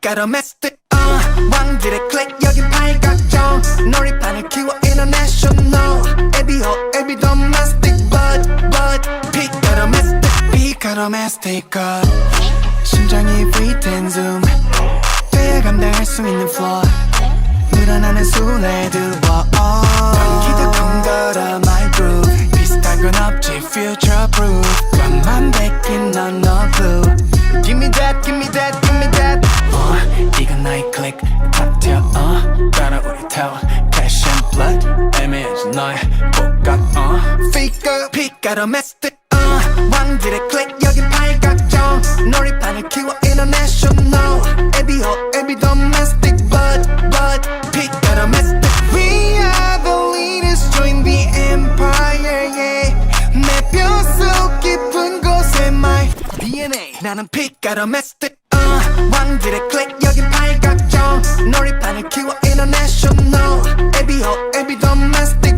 도메스틱 왕들의 클릭 여긴 팔각정 놀이판을 키워 international 에비 도메스틱 피카 도메스틱 심장이 beat and zoom 돼야 감당할 수 있는 flow 늘어나는 술래들 감기도 콩걸어 my groove 비슷한 건 없지 future proof 맘만 베낀 넌 no clue Give me that, give me that, give me that 이건 나의 클릭 탑티어 따라오리 타워 Cash and blood 애매해진 너의 복각 피카 도메스틱 왕들의 클릭 여긴 팔각정 놀이판을 키워 international 에비 도메스틱 피카 도메스틱 We are the leaders join the empire yeah 내 뼛속 깊은 곳에 my DNA 나는 피카 도메스틱 왕들의 클릭 여긴 팔각정 놀이판을 키워 international 에비 도메스틱